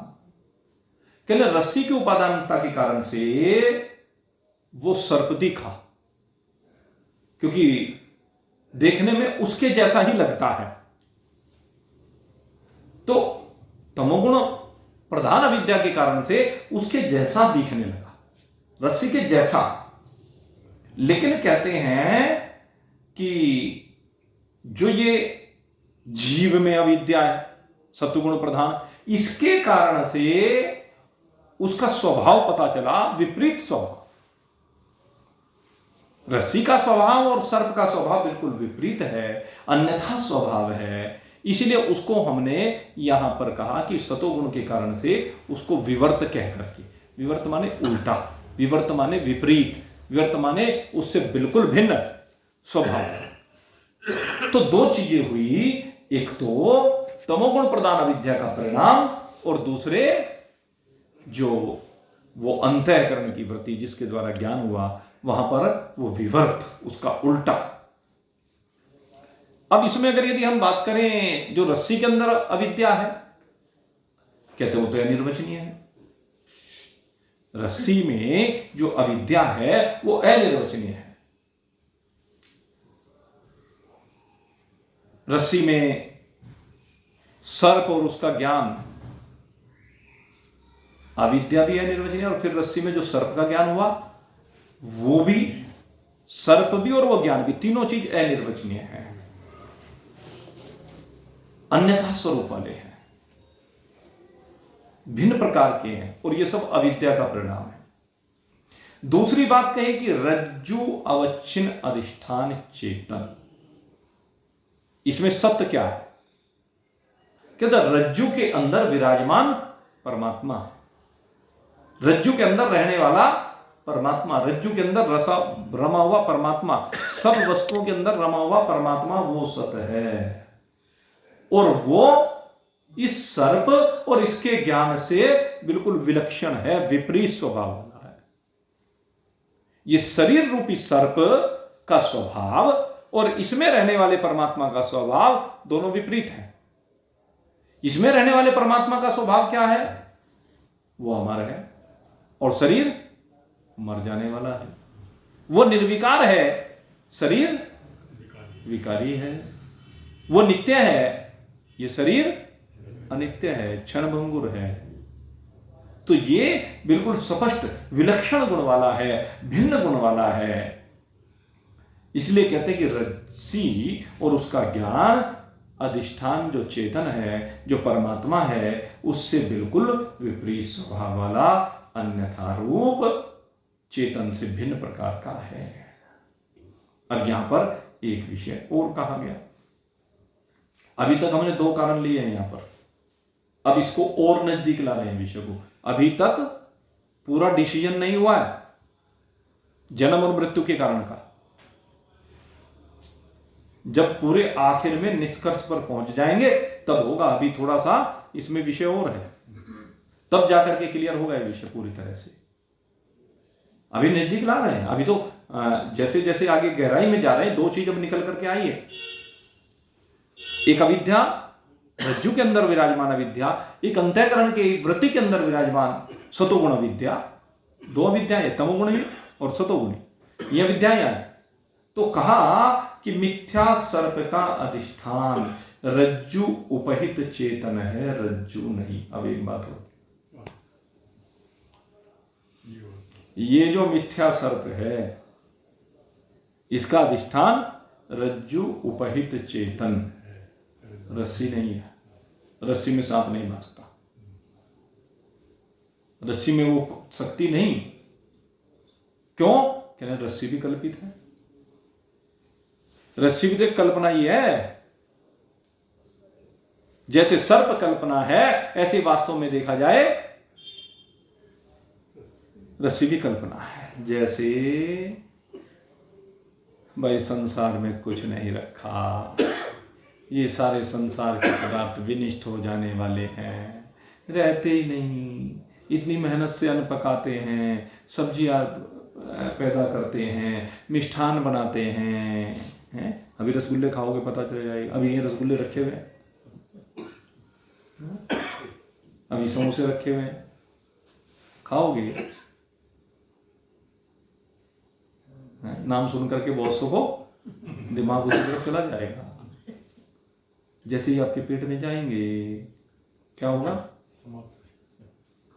कहते रस्सी की उपादानता के कारण से वो सर्प दिखा, क्योंकि देखने में उसके जैसा ही लगता है। तो तमोगुण प्रधान अविद्या के कारण से उसके जैसा दिखने लगा, रस्सी के जैसा। लेकिन कहते हैं कि जो ये जीव में अविद्या है सत्वगुण प्रधान, इसके कारण से उसका स्वभाव पता चला विपरीत स्वभाव। रस्सी का स्वभाव और सर्प का स्वभाव बिल्कुल विपरीत है, अन्यथा स्वभाव है। इसलिए उसको हमने यहां पर कहा कि सतोगुण के कारण से उसको विवर्त कह करके, विवर्त माने उल्टा, विवर्त माने विपरीत, विवर्त माने उससे बिल्कुल भिन्न स्वभाव। तो दो चीजें हुई, एक तो तमोगुण प्रधान अविद्या का परिणाम, और दूसरे जो वो अंतःकरण की वृत्ति जिसके द्वारा ज्ञान हुआ वहां पर वो विवर्त, उसका उल्टा। अब इसमें अगर यदि हम बात करें जो रस्सी के अंदर अविद्या है, कहते वो तो अनिर्वचनीय है। रस्सी में जो अविद्या है वो अनिर्वचनीय है। रस्सी में सर्प और उसका ज्ञान, अविद्या भी अनिर्वचनीय, और फिर रस्सी में जो सर्प का ज्ञान हुआ वो भी, सर्प भी और वो ज्ञान भी, तीनों चीज अनिर्वचनीय है, अन्यथा स्वरूप वाले हैं, भिन्न प्रकार के हैं, और ये सब अविद्या का परिणाम है। दूसरी बात कहे कि रज्जु अवच्छिन्न अधिष्ठान चेतन, इसमें सत्य क्या है? कहता रज्जु के अंदर विराजमान परमात्मा, रज्जु के अंदर रहने वाला परमात्मा, रज्जु के अंदर रमा हुआ परमात्मा, सब वस्तुओं के अंदर रमा हुआ परमात्मा वो सत्य है, और वो इस सर्प और इसके ज्ञान से बिल्कुल विलक्षण है, विपरीत स्वभाव वाला है। ये शरीर रूपी सर्प का स्वभाव और इसमें रहने वाले परमात्मा का स्वभाव दोनों विपरीत है। इसमें रहने वाले परमात्मा का स्वभाव क्या है? वो अमर है, और शरीर मर जाने वाला है। वो निर्विकार है, शरीर विकारी है। वो नित्य है, ये शरीर अनित्य है, क्षणभंगुर है। तो ये बिल्कुल स्पष्ट विलक्षण गुण वाला है, भिन्न गुण वाला है। इसलिए कहते हैं कि रज्सी और उसका ज्ञान, अधिष्ठान जो चेतन है, जो परमात्मा है, उससे बिल्कुल विपरीत स्वभाव वाला, अन्यथा रूप चेतन से भिन्न प्रकार का है। अब यहां पर एक विषय और कहा गया। अभी तक हमने दो कारण लिए हैं यहां पर, अब इसको और नजदीक ला रहे हैं विषय को। अभी तक पूरा डिसीजन नहीं हुआ है जन्म और मृत्यु के कारण का। जब पूरे आखिर में निष्कर्ष पर पहुंच जाएंगे तब होगा। अभी थोड़ा सा इसमें विषय और है, तब जाकर के क्लियर होगा ये विषय पूरी तरह से। अभी नजदीक ला रहे हैं। अभी तो जैसे जैसे आगे गहराई में जा रहे हैं, दो चीज अब निकल करके आई है। एक अविद्या, रज्जु के अंदर विराजमान अविद्या, एक अंतःकरण के वृत्ति के अंदर विराजमान सतोगुण विद्या। दो अविद्याएं, तमोगुणी और सतोगुणी, ये विद्याएं आई। तो कहा कि मिथ्या सर्प का अधिष्ठान रज्जु उपहित चेतन है, रज्जु नहीं। अब एक बात होती, ये जो मिथ्या सर्प है इसका अधिष्ठान रज्जु उपहित चेतन, रस्सी नहीं है। रस्सी में सांप नहीं भासता, रस्सी में वो शक्ति नहीं। क्यों? कहने रस्सी भी कल्पित है, रस्सी भी तो एक कल्पना ही है। जैसे सर्प कल्पना है, ऐसे वास्तव में देखा जाए रस्सी भी कल्पना है। जैसे भाई संसार में कुछ नहीं रखा, ये सारे संसार के पदार्थ विनिष्ट हो जाने वाले हैं, रहते ही नहीं। इतनी मेहनत से अन्न पकाते हैं, सब्जियां पैदा करते हैं, मिष्ठान बनाते हैं। अभी रसगुल्ले खाओगे पता चल जाएगा। अभी ये रसगुल्ले रखे हुए हैं, अभी समोसे रखे हुए हैं, खाओगे। नाम सुन करके बहुत सो को दिमाग उसी तरफ चला जाएगा। जैसे ही आपके पेट में जाएंगे क्या होगा?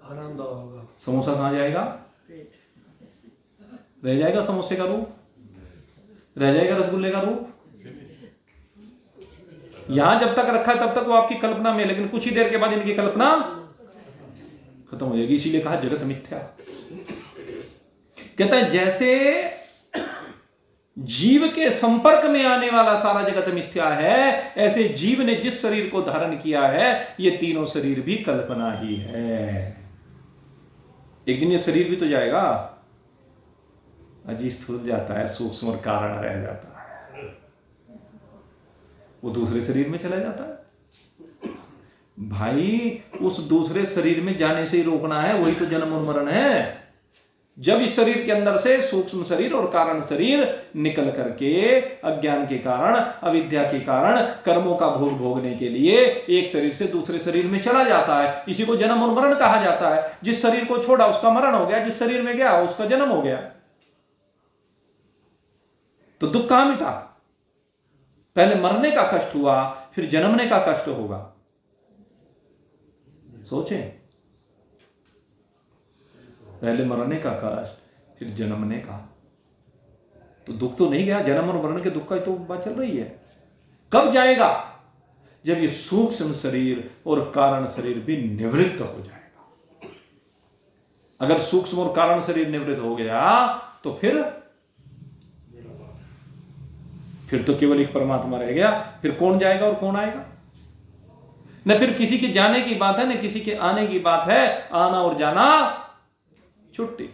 आनंद होगा। समोसा कहाँ जाएगा? रह जाएगा समोसे का रूप, रह जाएगा रसगुल्ले का रूप। यहां जब तक रखा है तब तक वो आपकी कल्पना में, लेकिन कुछ ही देर के बाद इनकी कल्पना खत्म हो जाएगी। इसीलिए कहा जगत मिथ्या। कहता है जैसे जीव के संपर्क में आने वाला सारा जगत मिथ्या है, ऐसे जीव ने जिस शरीर को धारण किया है, ये तीनों शरीर भी कल्पना ही है। एक दिन ये शरीर भी तो जाएगा, अजी स्थूल जाता है, सूक्ष्म और कारण रह जाता है, वो दूसरे शरीर में चला जाता है। भाई उस दूसरे शरीर में जाने से ही रोकना है, वही तो जन्म और मरण है। जब इस शरीर के अंदर से सूक्ष्म शरीर और कारण शरीर निकल करके अज्ञान के कारण, अविद्या के कारण कर्मों का भोग भोगने के लिए एक शरीर से दूसरे शरीर में चला जाता है, इसी को जन्म और मरण कहा जाता है। जिस शरीर को छोड़ा उसका मरण हो गया, जिस शरीर में गया उसका जन्म हो गया। तो दुख कहां मिटा? पहले मरने का कष्ट हुआ, फिर जन्मने का कष्ट होगा। सोचें, पहले मरने का कष्ट, फिर जन्मने का। तो दुख तो नहीं गया, जन्म और मरण के दुख का तो बात चल रही है। कब जाएगा? जब ये सूक्ष्म शरीर और कारण शरीर भी निवृत्त हो जाएगा। अगर सूक्ष्म और कारण शरीर निवृत्त हो गया तो फिर तो केवल एक परमात्मा रह गया। फिर कौन जाएगा और कौन आएगा? न फिर किसी के जाने की बात है, न किसी के आने की बात है। आना और जाना छुट्टी,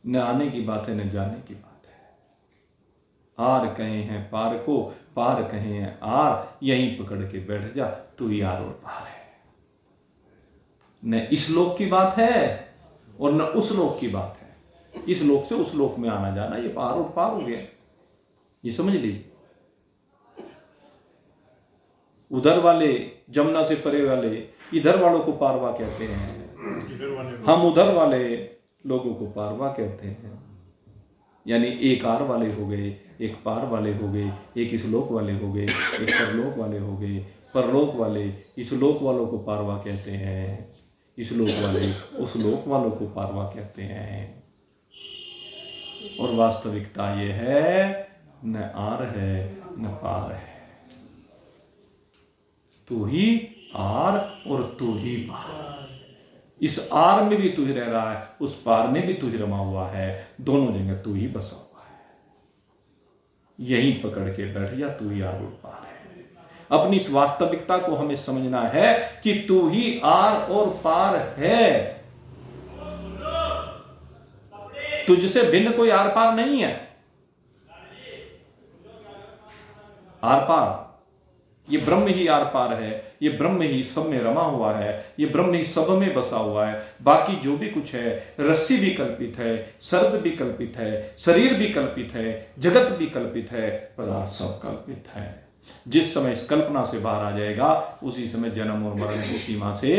न आने की बात है न जाने की बात है। आर कहे हैं पार को, पार कहे हैं आर, यहीं पकड़ के बैठ जा, तू ही आर और पार है। न इस लोक की बात है और न उस लोक की बात है। इस लोक से उस लोक में आना जाना, ये पार और पार हो गया। ये समझ लीजिए। उधर वाले जमुना से परे वाले इधर वालों को पारवा कहते हैं, हम उधर वाले लोगों को पारवा कहते हैं। यानी एक आर वाले हो गए, एक पार वाले हो गए, एक इस लोक वाले हो गए, एक परलोक वाले हो गए। परलोक वाले इस लोक वालों को पारवा कहते हैं, इस लोक वाले उस लोक वालों को पारवा कहते हैं। और वास्तविकता ये है, न आर है न पार है, तू ही आर और तू ही पार। इस आर में भी तू ही रह रहा है, उस पार में भी तू ही रमा हुआ है, दोनों जगह तू ही बसा हुआ है। यहीं पकड़ के बैठ जा, तू ही आर और पार है। अपनी इस वास्तविकता को हमें समझना है कि तू ही आर और पार है। तुझसे भिन्न कोई आर पार नहीं है। आर पार ये ब्रह्म ही आर पार है, ये ब्रह्म ही सब में रमा हुआ है, ये ब्रह्म ही सब में बसा हुआ है। बाकी जो भी कुछ है, रस्सी भी कल्पित है, सर्प भी कल्पित है, शरीर भी कल्पित है, जगत भी कल्पित है, पदार्थ सब कल्पित है। जिस समय इस कल्पना से बाहर आ जाएगा, उसी समय जन्म और मरण की सीमा से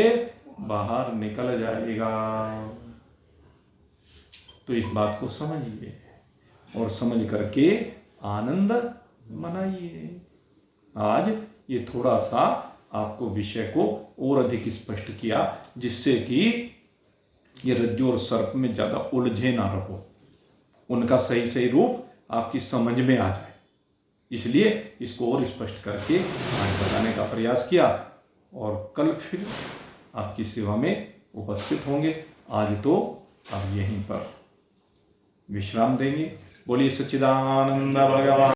बाहर निकल जाएगा। तो इस बात को समझिए और समझ करके आनंद मनाइए। आज ये थोड़ा सा आपको विषय को और अधिक स्पष्ट किया, जिससे कि ये रज्जु और सर्प में ज्यादा उलझे ना रहो, उनका सही सही रूप आपकी समझ में आ जाए। इसलिए इसको और स्पष्ट करके आज बताने का प्रयास किया, और कल फिर आपकी सेवा में उपस्थित होंगे। आज तो अब यहीं पर विश्राम देंगे। बोलिए सच्चिदानंद भगवान।